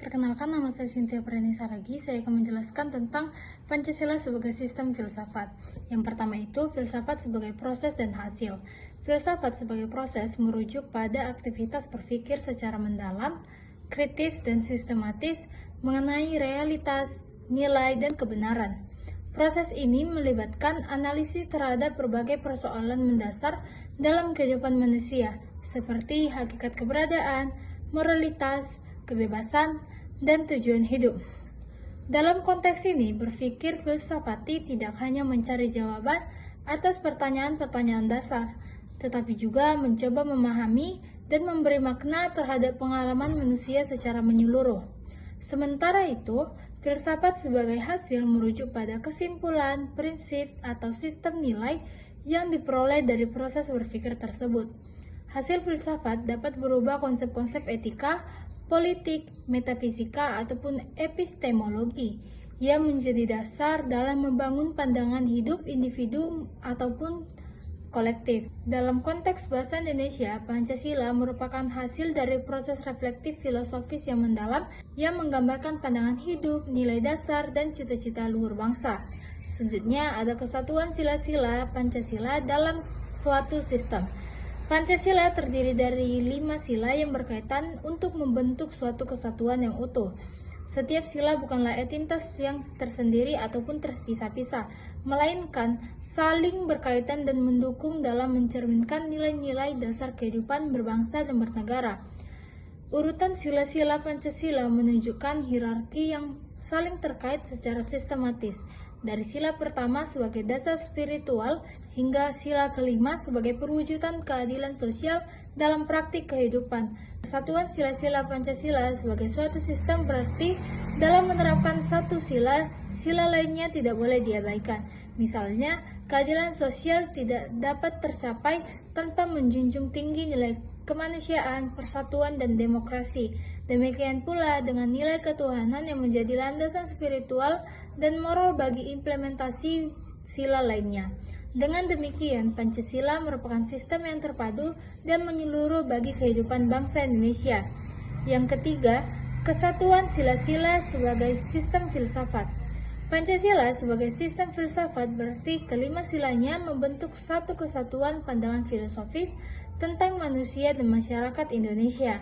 Perkenalkan, nama saya Cynthia Preni Saragi. Saya akan menjelaskan tentang Pancasila sebagai sistem filsafat. Yang pertama itu, filsafat sebagai proses dan hasil. Filsafat sebagai proses merujuk pada aktivitas berpikir secara mendalam, kritis, dan sistematis mengenai realitas, nilai, dan kebenaran. Proses ini melibatkan analisis terhadap berbagai persoalan mendasar dalam kehidupan manusia, seperti hakikat keberadaan, moralitas, kebebasan, dan tujuan hidup. Dalam konteks ini, berpikir filsafati tidak hanya mencari jawaban atas pertanyaan-pertanyaan dasar, tetapi juga mencoba memahami dan memberi makna terhadap pengalaman manusia secara menyeluruh. Sementara itu, filsafat sebagai hasil merujuk pada kesimpulan, prinsip, atau sistem nilai yang diperoleh dari proses berpikir tersebut. Hasil filsafat dapat berubah konsep-konsep etika, politik, metafisika, ataupun epistemologi yang menjadi dasar dalam membangun pandangan hidup individu ataupun kolektif. Dalam konteks bahasa Indonesia, Pancasila merupakan hasil dari proses reflektif filosofis yang mendalam yang menggambarkan pandangan hidup, nilai dasar, dan cita-cita luhur bangsa. Selanjutnya ada kesatuan sila-sila Pancasila dalam suatu sistem. Pancasila terdiri dari 5 sila yang berkaitan untuk membentuk suatu kesatuan yang utuh. Setiap sila bukanlah entitas yang tersendiri ataupun terpisah-pisah, melainkan saling berkaitan dan mendukung dalam mencerminkan nilai-nilai dasar kehidupan berbangsa dan bernegara. Urutan sila-sila Pancasila menunjukkan hierarki yang saling terkait secara sistematis, dari sila pertama sebagai dasar spiritual hingga sila kelima sebagai perwujudan keadilan sosial dalam praktik kehidupan. Kesatuan sila-sila Pancasila sebagai suatu sistem berarti dalam menerapkan satu sila, sila lainnya tidak boleh diabaikan. Misalnya, keadilan sosial tidak dapat tercapai tanpa menjunjung tinggi nilai kemanusiaan, persatuan, dan demokrasi. Demikian pula dengan nilai ketuhanan yang menjadi landasan spiritual dan moral bagi implementasi sila lainnya. Dengan demikian, Pancasila merupakan sistem yang terpadu dan menyeluruh bagi kehidupan bangsa Indonesia. Yang ketiga, kesatuan sila-sila sebagai sistem filsafat. Pancasila sebagai sistem filsafat berarti kelima silanya membentuk satu kesatuan pandangan filosofis tentang manusia dan masyarakat Indonesia.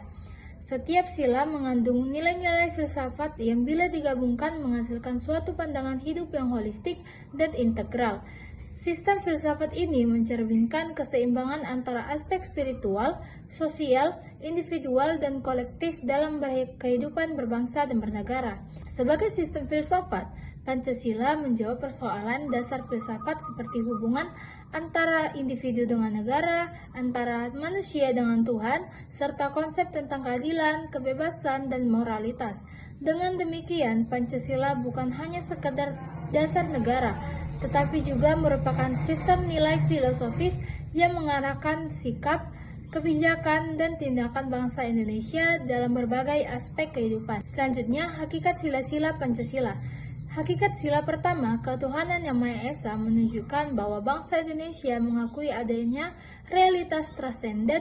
Setiap sila mengandung nilai-nilai filsafat yang bila digabungkan menghasilkan suatu pandangan hidup yang holistik dan integral. Sistem filsafat ini mencerminkan keseimbangan antara aspek spiritual, sosial, individual, dan kolektif dalam kehidupan berbangsa dan bernegara. Sebagai sistem filsafat, Pancasila menjawab persoalan dasar filsafat seperti hubungan antara individu dengan negara, antara manusia dengan Tuhan, serta konsep tentang keadilan, kebebasan, dan moralitas. Dengan demikian, Pancasila bukan hanya sekadar dasar negara, tetapi juga merupakan sistem nilai filosofis yang mengarahkan sikap, kebijakan, dan tindakan bangsa Indonesia dalam berbagai aspek kehidupan. Selanjutnya, hakikat sila-sila Pancasila. Hakikat sila pertama, ketuhanan yang Maha Esa, menunjukkan bahwa bangsa Indonesia mengakui adanya realitas transenden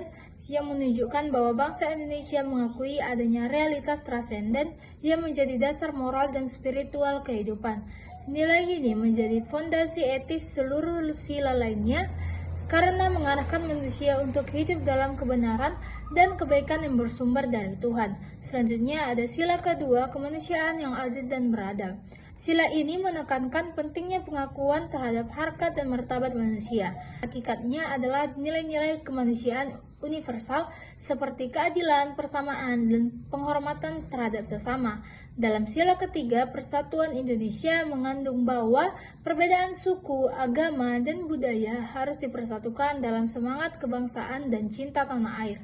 yang menjadi dasar moral dan spiritual kehidupan. Nilai ini menjadi fondasi etis seluruh sila lainnya karena mengarahkan manusia untuk hidup dalam kebenaran dan kebaikan yang bersumber dari Tuhan. Selanjutnya ada sila kedua, kemanusiaan yang adil dan beradab. Sila ini menekankan pentingnya pengakuan terhadap harkat dan martabat manusia. Hakikatnya adalah nilai-nilai kemanusiaan universal seperti keadilan, persamaan, dan penghormatan terhadap sesama. Dalam sila ketiga, persatuan Indonesia mengandung bahwa perbedaan suku, agama, dan budaya harus dipersatukan dalam semangat kebangsaan dan cinta tanah air.